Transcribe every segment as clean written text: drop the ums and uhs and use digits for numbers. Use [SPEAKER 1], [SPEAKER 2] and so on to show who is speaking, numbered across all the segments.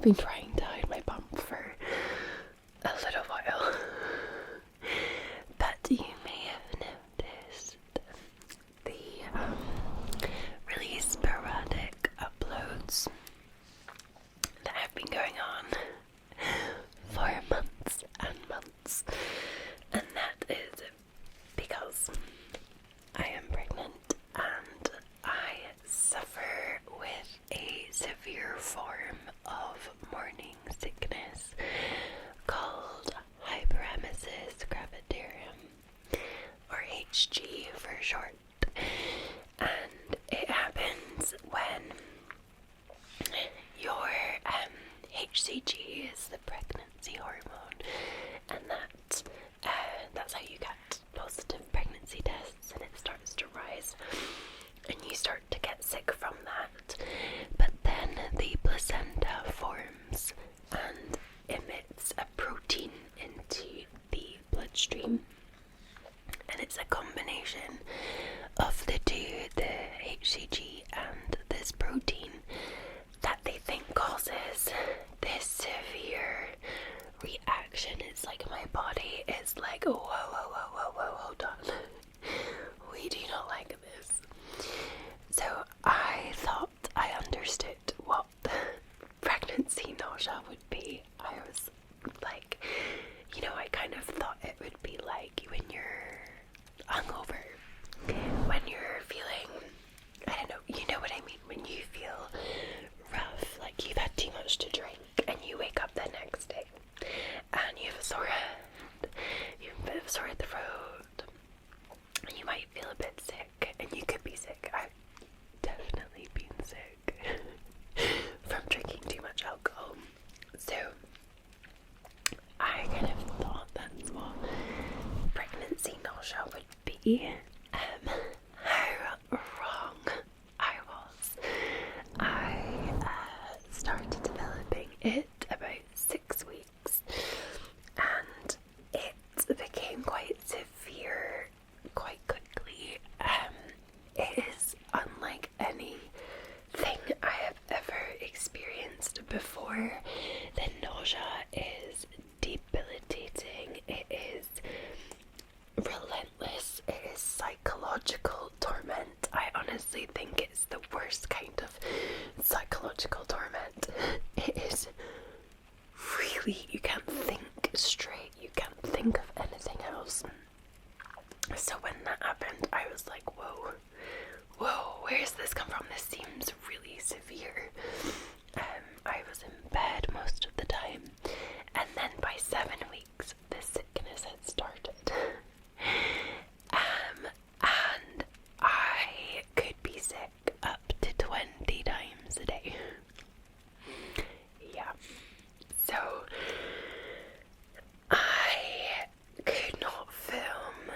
[SPEAKER 1] been trying to hide my bump for a little while, but you may have noticed the really sporadic uploads that have been going on for months and months, and that is because I am pregnant and I suffer with a severe form of morning sickness called hyperemesis gravidarum, or HG for short, and it happens when your HCG is the pregnancy hormone, and that's how you get positive pregnancy tests, and it starts to rise and you start to get sick from that. But then the placenta forms and emits a protein into the bloodstream, and it's a combination of the two, the HCG and this protein, that they think causes this severe reaction. It's like my body is like, whoa, hold on. We do not like this. So I thought I understood what pregnancy nausea would be. I was like, I kind of thought it would be like when you're hungover, when you're feeling, I don't know, you know what I mean, when you feel rough, like you've had too much to drink, and you wake up the next day and you have a sore head, you have a bit of a sore throat, and you might feel a bit sick, and you could be sick. I've definitely been sick from drinking too much alcohol. So I kind of thought that's what pregnancy nausea would be. How wrong I was. I started developing it about 6 weeks, and it became quite severe quite quickly. It is unlike anything I have ever experienced before. The nausea is debilitating. It is relentless. It is psychological torment. I honestly think it's the worst kind of psychological torment. It is really, you can't think straight. You can't think of anything else. So when that happened, I was like, whoa, where's this come from? This seems really severe. I was in bed most of the time, and then by 7 weeks, the sickness had started. And I could be sick up to 20 times a day. Yeah. So I could not film.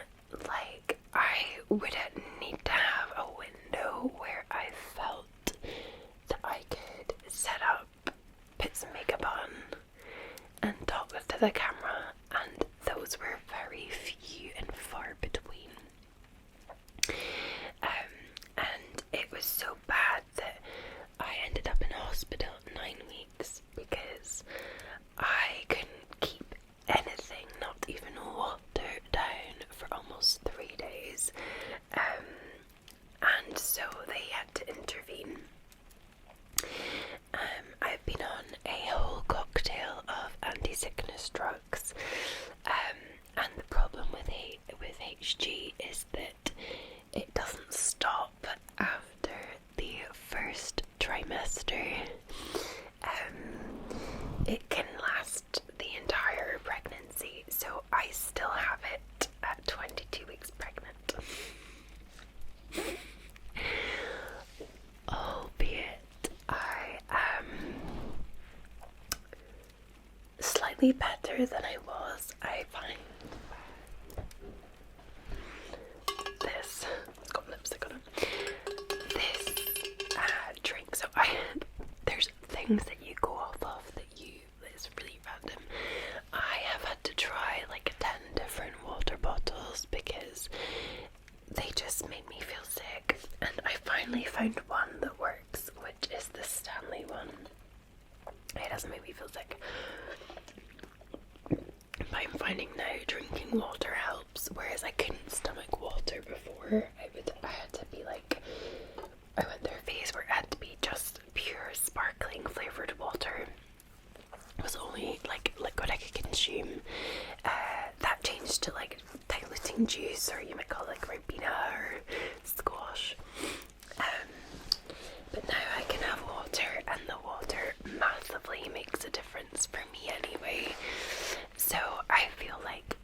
[SPEAKER 1] Like, I would need to have a window where I felt that I could set up, put some makeup on, and talk to the camera, and those were very few and far between. And it was so bad that I ended up in hospital 9 weeks because I couldn't keep anything, not even water, down for almost 3 days. And so they had to intervene. I've been on a whole cocktail of anti-sickness drugs, and the problem with HG is that it doesn't stop after the first trimester. It can last the entire pregnancy, so I still have it at 22 weeks pregnant. Albeit I am slightly better than I was, I find. This, it's got lipstick on it. This drink, so there's things that you go off of it's really random. I have had to try like 10 different water bottles because they just made me feel sick, and I finally found one that works, which is the Stanley one. It has doesn't make me feel sick. But I'm finding now drinking water helps, whereas I couldn't stomach water before. I had to be like, I went through a phase where it had to be just pure sparkling flavoured water. It was only like liquid I could consume. That changed to like diluting juice, or you might call it like Ribena or squash. But now I can have water, and the water massively makes a difference for me anyway. So I feel like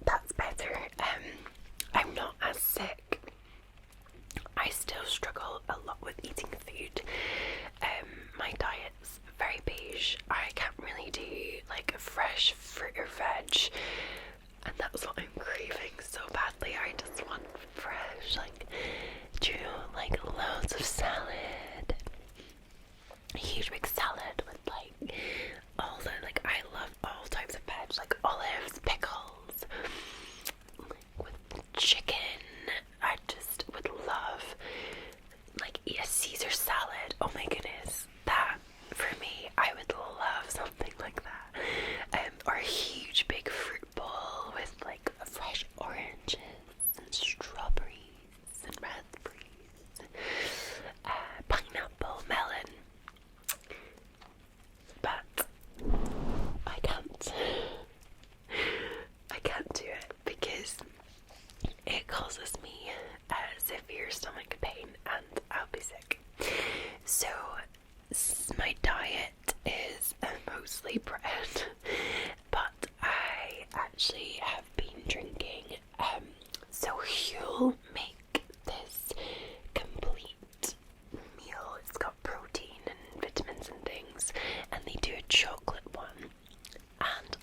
[SPEAKER 1] that's better. I'm not as sick. I still struggle a lot with eating food. My diet's very beige. I can't really do like fresh fruit or veg, and that's what I'm craving so badly. I just want fresh, like, like loads of salad, a huge big salad with like all the, like, I love all types of veg, like olives, pickles, like with chicken. I just would love, like, eat a Caesar salad. Oh my goodness, that for me, I would love something like that. Or a huge big fruit bowl with like fresh oranges and strawberries and raspberries, pineapple, melon. But I can't do it because it causes me severe stomach pain and I'll be sick. So my diet is mostly bread, but I actually have been drinking. So Huel make this complete meal. It's got protein and vitamins and things, and they do a chocolate one. And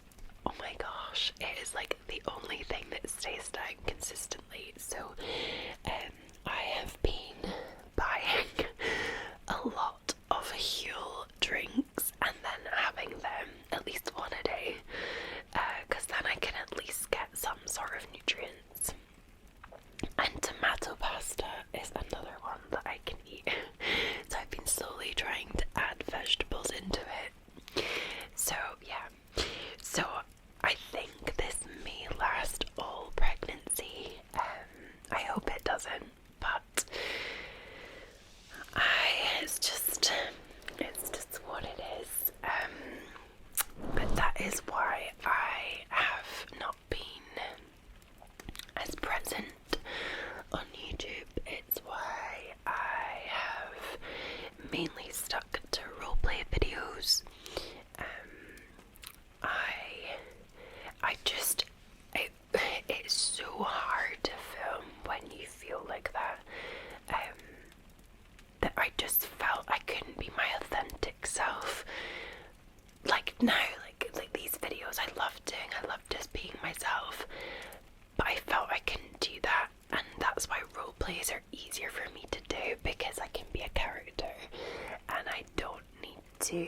[SPEAKER 1] oh my gosh, it is like the only thing that stays down consistently. So I have been buying a lot of Huel drinks and then having them at least one a day, because then I can at least get some sort of nutrients. And tomato pasta is another one that I can eat. So I've been slowly trying to add vegetables into it. So yeah, so I think this may last all pregnancy. I hope it doesn't, but it's just what it is. But that is why I have not been as present on YouTube. It's why I have mainly stuck to roleplay videos. It's so hard to film when you feel like that. That I just felt I couldn't be my authentic self. Like now, like these videos I love doing, I love just being myself, but I felt I couldn't do that, and that's why role plays are easier for me to do, because I can be a character and I don't need to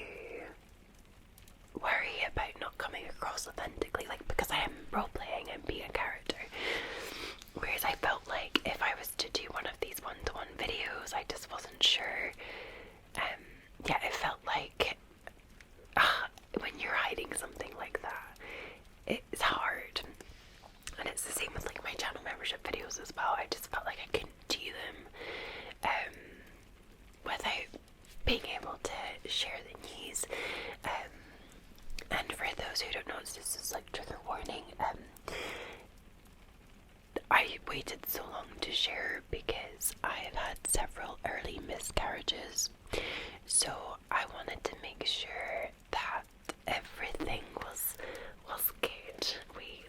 [SPEAKER 1] worry about not coming across authentically, like, because I am role playing and being a character. Whereas I felt like if I was to do one of these one-to-one videos, I just wasn't sure. Yeah, it felt like when you're hiding something like that, it's hard. And it's the same with like my channel membership videos as well. I just felt like I couldn't do them without being able to share the news. And for those who don't know, this is like trigger warning. I waited so long to share because I've had several early miscarriages, so I wanted to make sure that everything was good.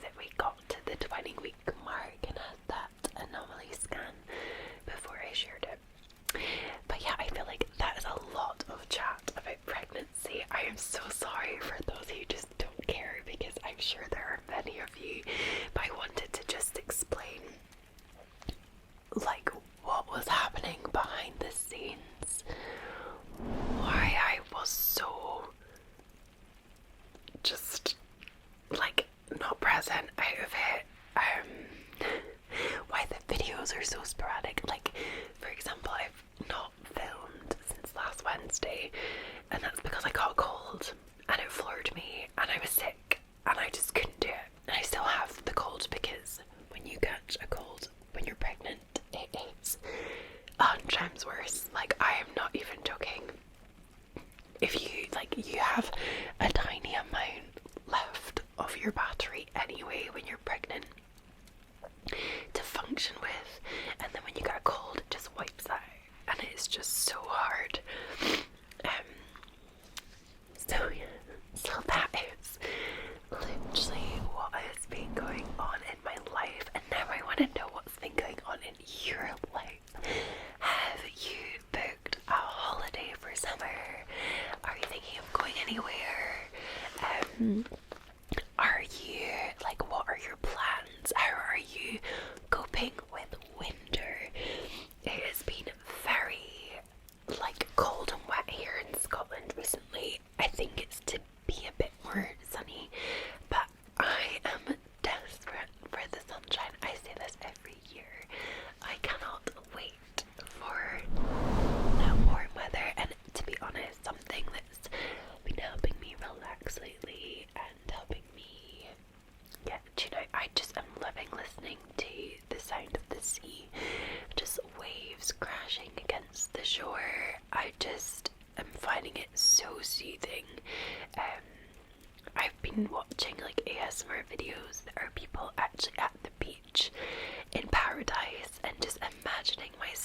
[SPEAKER 1] That we got to the 20-week mark and had that anomaly scan before I shared it. But yeah, I feel like that is a lot of chat about pregnancy. I am so sorry for those who just don't care, because I'm sure there are many of you, but I wanted to just explain like what was happening behind the scenes, why I was so just like not present out of it, why the videos are so sporadic. Like, for example, I've not filmed since last Wednesday, and that's because I got a cold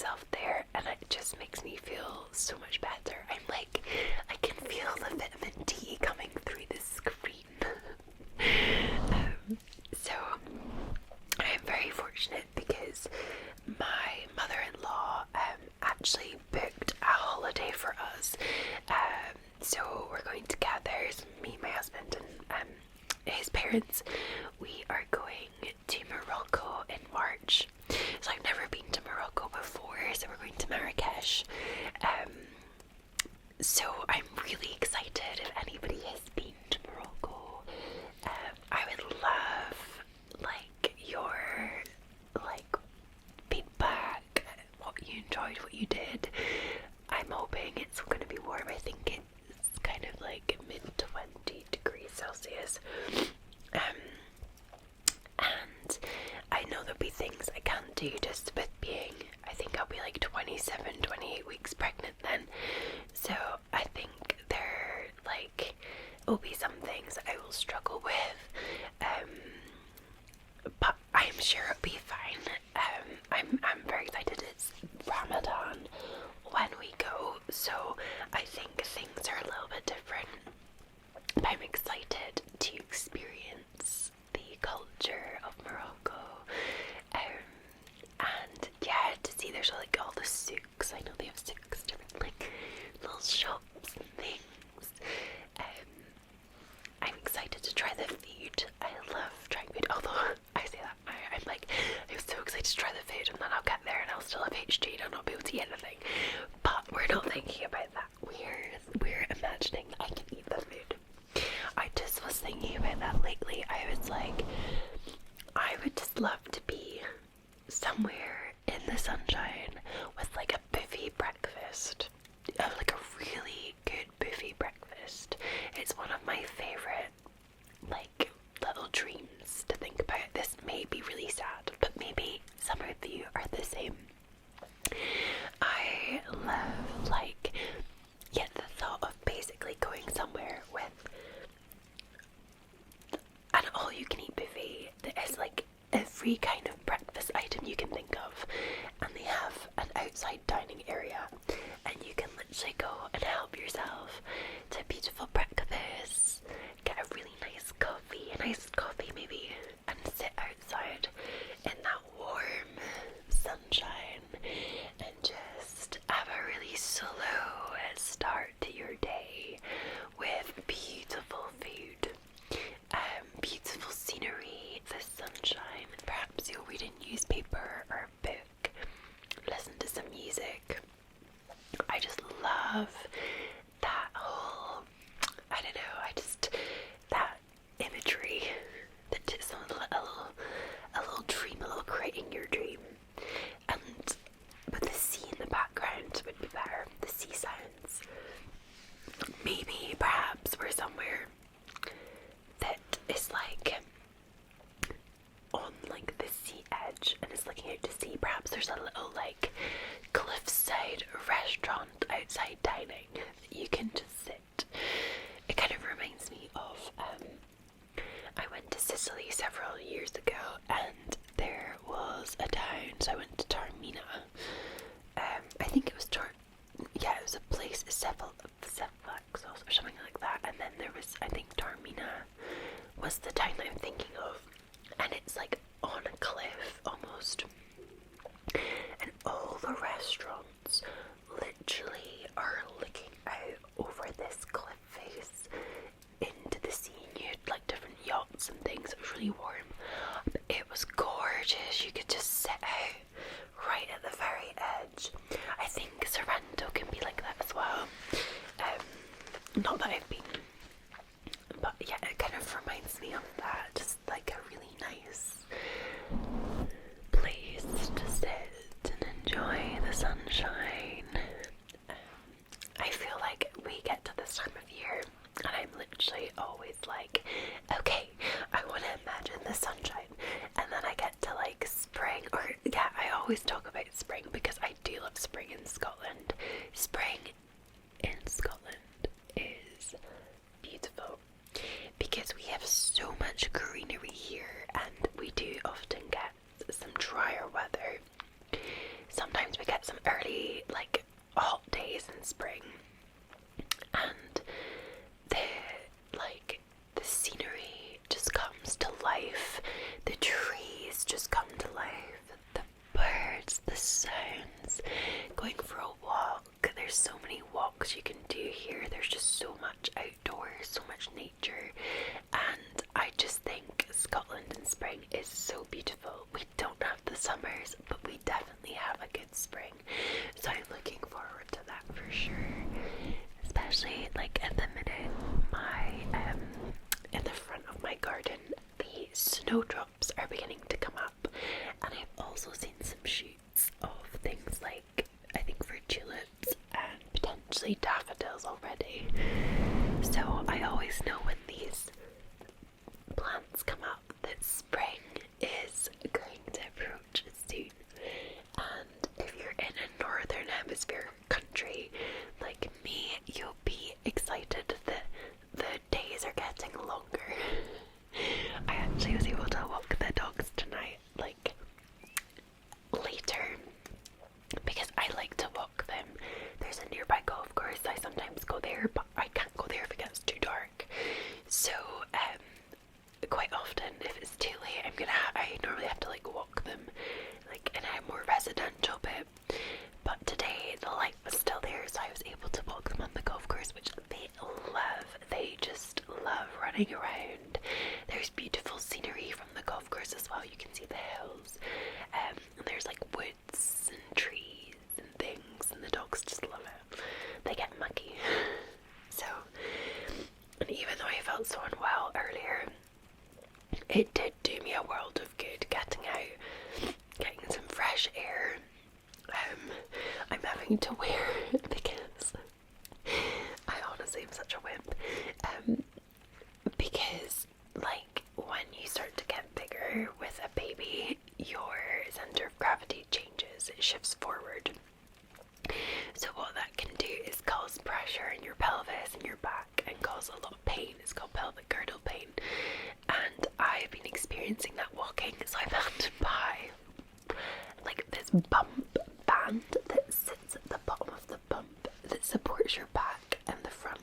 [SPEAKER 1] myself there, and it just makes me feel so much better. I'm like, I can feel the vitamin D coming through the screen. So I'm very fortunate because my mother-in-law actually booked a holiday for us. So we're going together, so me, my husband, and his parents. We are going to Morocco in March. So I've never been to Morocco before, so we're going to Marrakesh. So I'm really excited. If anybody has been to Morocco, I would love your feedback, what you enjoyed, what you did. I'm hoping it's going to be warm. I think it's kind of like mid 20 degrees Celsius. And I know there'll be things I can't do just with being, I think I'll be like 27, 28 weeks pregnant then. So I think there will be some things I will struggle with. But I'm sure it'll be fine. I'm very excited. It's Ramadan when we go, so I think things are a little bit different. But I'm excited to experience the culture of Morocco, and yeah, to see there's all the souks. I know they have souks, different little shops and things. I'm excited to try the food. I love trying food, although I say that I'm so excited to try the food, and then I'll get there and I'll still have HG and I'll not be able to eat anything. But we're not thinking about that. We're imagining that I can eat the food. I just was thinking about that lately. I was like, I would just love to be somewhere in the sunshine with a buffet breakfast. A really good buffet breakfast. It's one of my favourite little dreams to think about. This may be really sad, but maybe some of you are the same. I love the thought of basically going somewhere with an all-you-can-eat buffet that has every kind of breakfast item you can think of, and they have an outside dining area, and you can literally go and help yourself to beautiful breakfast, get a really nice coffee maybe, and sit outside in that warm sunshine and just have a really slow start to your day with beautiful food, beautiful scenery, the sunshine. Perhaps you'll read a newspaper or a book, listen to some music. I just love that whole, I don't know, that imagery, that just a little dream, a little creating your dream. And with the sea in the background would be better, the sea sounds. Maybe, perhaps, we're somewhere that is on the sea edge and is looking out to sea. Perhaps there's a little cliffside restaurant outside dining that you can just sit. It kind of reminds me of I went to Sicily several years ago, and there was a town, so I went to Taormina. I think it was it was a place, Cefaxos or something like that, and then there was, I think Taormina was the town that I'm thinking of, and it's on a cliff almost, and all the restaurants literally are looking out over this cliff face into the sea. You had different yachts and things. It was really warm, but it was gorgeous. You could just sit out right at the very edge. I think Sorrento can be like that as well. Not that I've been, but yeah, it kind of reminds me of that. Just a really nice place to sit and enjoy the sunshine. I feel like we get to this time of year and I'm literally always okay, I want to imagine the sunshine, and then I get to spring, or I always talk about spring because I do love spring in Scotland. Spring in Scotland is beautiful because we have so much greenery here, and we do often get some drier weather. Sometimes we get get some early, like, hot days in spring, and the scenery just comes to life, the trees just come to life, the birds, the sounds, going for a walk. There's so many walks you can do here. There's just so much outdoors, so much nature, and I just think Scotland in spring is so beautiful. We don't have the summers, but we definitely have a good spring, so I'm looking forward to that for sure. Especially like at the minute, in the front of my garden, the snowdrops are beginning to come up, and I've also seen some shoots of things like, I think, for tulips and potentially daffodils already. So I always know when these plants come up that spring is going to approach soon. And if you're in a northern hemisphere country like me, you'll be excited that the days are getting longer. I actually was able to walk the dogs tonight, like, later, because I like to walk them. There's a nearby golf course, I sometimes go there, but I can't go there if it gets too dark. So, quite often, if it's too late, I normally have to, like, walk them, like, in a more residential bit. But today, the light was still there, so I was able to walk them on the golf course, which they love. They just love running around. There's beautiful scenery from the golf course as well. You can see the hills. And there's, like, woods and trees and things, and the dogs just love it. They get mucky. So, and even though I felt so unwell earlier, it did do me a world of good getting out, getting some fresh air. I'm having to wear, because I honestly am such a wimp, because, like, when you start to get bigger with a baby, your center of gravity changes, it shifts forward. So what that can do is cause pressure in your pelvis and your back and cause a lot of pain. It's called pelvic girdle pain, and I've been experiencing that walking, so I've had to buy, like, this bump band that sits at the bottom of the bump that supports your back and the front.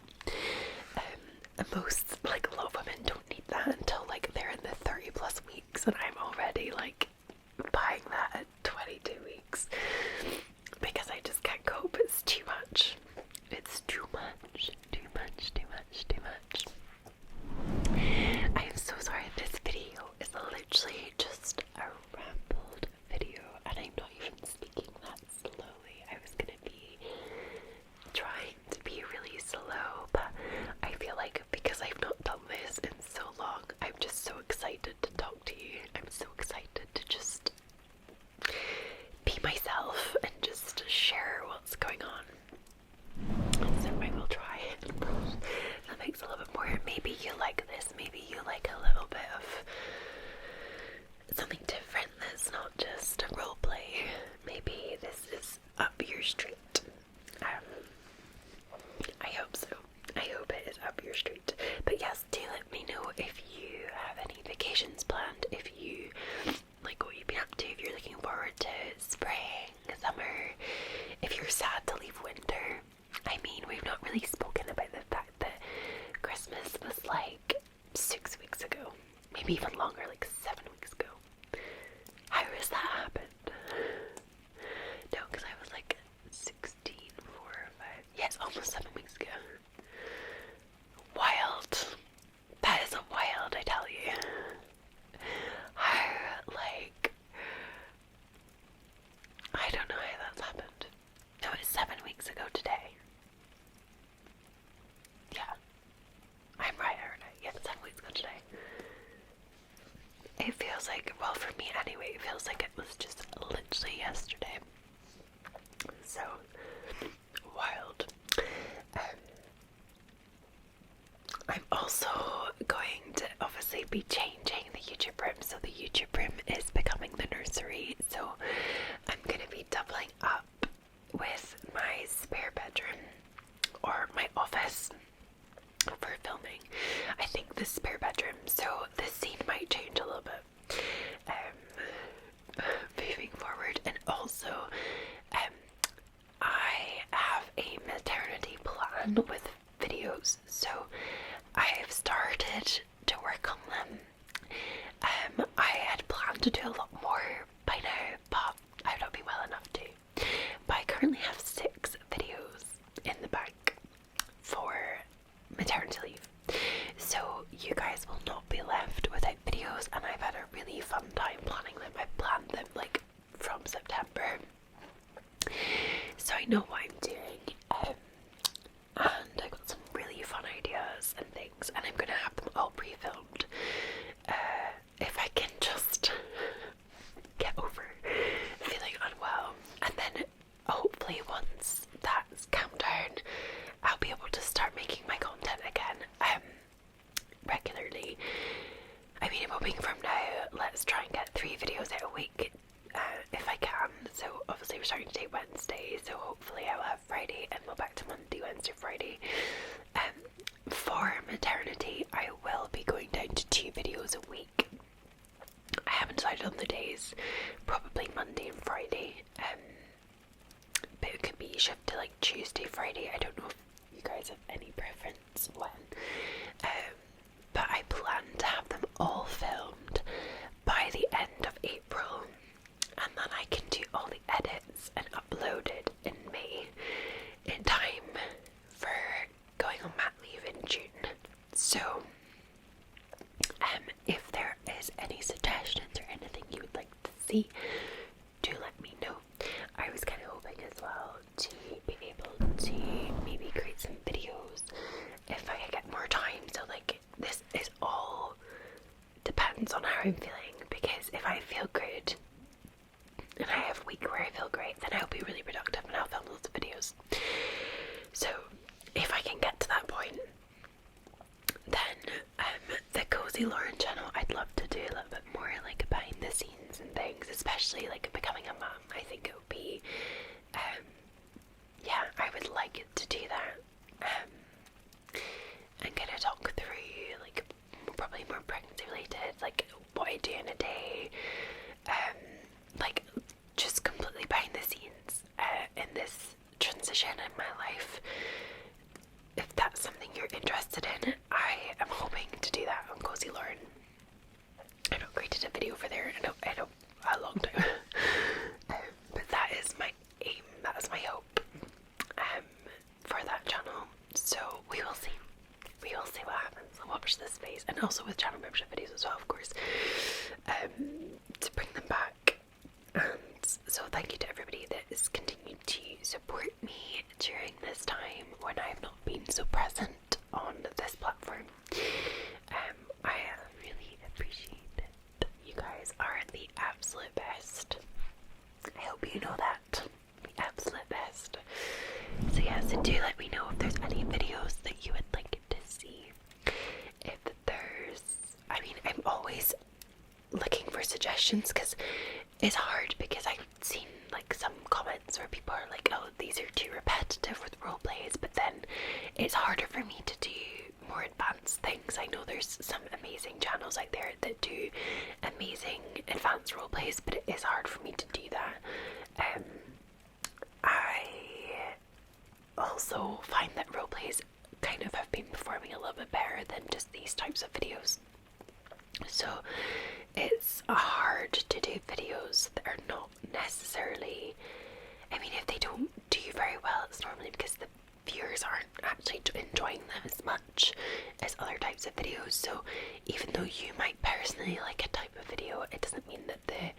[SPEAKER 1] And most, like, a lot of women don't need that until, like, they're in the 30 plus weeks, and I'm already, like, buying that at 22 weeks because I just can't cope. It's too much. It's too much. Too much. Too much. Too much. I am so sorry. This video is literally just a rambled video, and I'm not even speaking that slowly. I was gonna be trying to be really slow, but I feel like because I've not done this in so long, I'm just so excited to talk to you. I'm so excited to just be myself and just share what's going on. So I will try it. That makes a little bit more. Maybe you like this. Maybe you like a little bit of something different that's not just a role play. Maybe this is up your street. I hope so. I hope it is up your street. But yes, do let me know if you have any vacations planned, if you like what you've been up to, if you're looking forward to spring, summer, if you're sad to leave winter. I mean, we've not really spoken about the fact that Christmas was like 6 weeks ago, maybe even longer, like 7 weeks ago. How has that happened? No, because I was like 16, 4 or 5. Yes, almost 7 weeks ago. Wild. That is a wild, I tell you. How, like, I don't know how that's happened. No, it's 7 weeks ago today. Yeah. I'm right, aren't I? Yeah, 7 weeks ago today. It feels like, well, for me anyway, it feels like it was just literally yesterday. So, wild. I'm also going to obviously be changing the YouTube room. So the YouTube room is becoming the nursery. So I'm going to be doubling up with my spare bedroom or my office for filming. I think the spare bedroom, so the scene might change a little bit moving forward. And also on with videos, so I have started to work on them. I had planned to do a lot more by now, but I've not been well enough to. But I currently have 6 videos in the bank for maternity leave, so you guys will not be left without videos, and I've had a really fun time planning them. I planned them like from September, so I know what I'm doing, and I got some really fun ideas and things, and I'm gonna have them all pre-filmed if I can just get over feeling unwell, and then hopefully once that's calmed down, I'll be able to start making my content again regularly. I mean, I'm hoping from now, let's try and get 3 videos out a week if I can. So obviously we're starting today Wednesday, so hopefully I'll have Friday and we'll back to Monday, Wednesday, Friday. For maternity, I will be going down to 2 videos a week. I haven't decided on the days, probably Monday and Friday, but it could be shifted to like Tuesday, Friday. I don't know if you guys have any preference when, but I plan to have them all filmed by the end of April, and then I can do all the edits and upload it in May, in time for going on mat leave in June. So if there is any suggestions or anything you would like to see, do let me know. I was kind of hoping as well to be able to maybe create some videos if I could get more time. So like, this is all depends on how I'm feeling, because if I feel good and I have a week where I feel great, then I'll be really productive and I'll film lots of videos. So if I can get to that point, then the Cozy Lauren channel, I'd love to do a little bit more like behind the scenes and things, especially like becoming a mum. I think it would be, yeah, I would like to do that, and kind of talk through like probably more pregnancy related, like what I do in a day, like just completely behind the scenes in this transition in my life. If that's something you're interested in, I am hoping to do that on Cozy Lauren. I know I created a video for there in a long time, but that is my aim, that is my hope for that channel. So we will see. We will see what happens. I'll watch this space, and also with channel membership videos as well, of course, to bring them back. And so thank you to everybody that has continued to support me during this time when I have not been so present on this platform. I really appreciate it. You guys are the absolute best. I hope you know that. The absolute best. So yeah, so do let me know if there's any videos that you would like to see. If there's, I mean, I'm always looking for suggestions, because it's hard, because I've seen like some comments where people are like, oh, these are too repetitive with role plays, but then it's harder for me to do more advanced things. I know there's some amazing channels out there that do amazing advanced role plays, but it is hard for me to do that. I also find that role plays kind of have been performing a little bit better than just these types of videos. So it's hard to do videos that are not necessarily, I mean, if they don't do very well, it's normally because the viewers aren't actually enjoying them as much as other types of videos. So even though you might personally like a type of video, it doesn't mean that the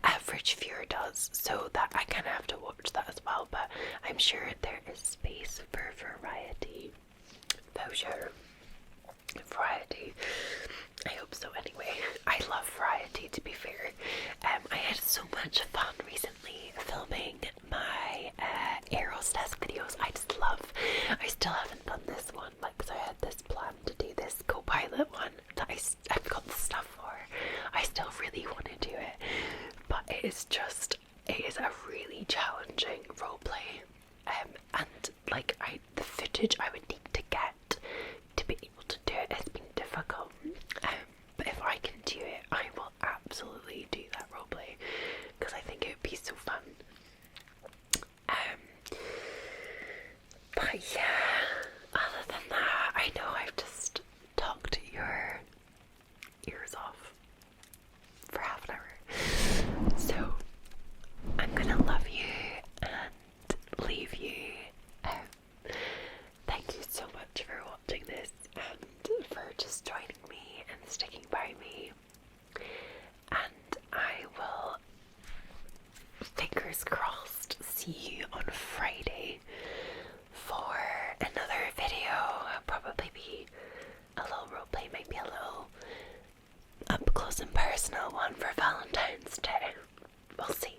[SPEAKER 1] average viewer does. So that I kind of have to watch that as well, but I'm sure there is space for variety. For sure. Variety. I hope so anyway. I love variety, to be fair. I had so much fun recently filming my Aerostess videos. I just love, I still haven't done this one, like, because I had this plan to do this co-pilot one that I've got the stuff for. I still really want to do it, but it is a really challenging roleplay, and like the footage I would need to get to be able to do it has been difficult, but if I can do it, I will absolutely do that roleplay, because I think it would be so fun. But yeah, other than that, I know I've just talked your ears off for half an hour. So I'm gonna love you and leave you. Thank you so much for watching this and for just joining me and sticking by me. And I will, fingers crossed, see you on Friday for another video. It'll probably be a little roleplay, maybe a little up close and personal one for Valentine's Day. We'll see.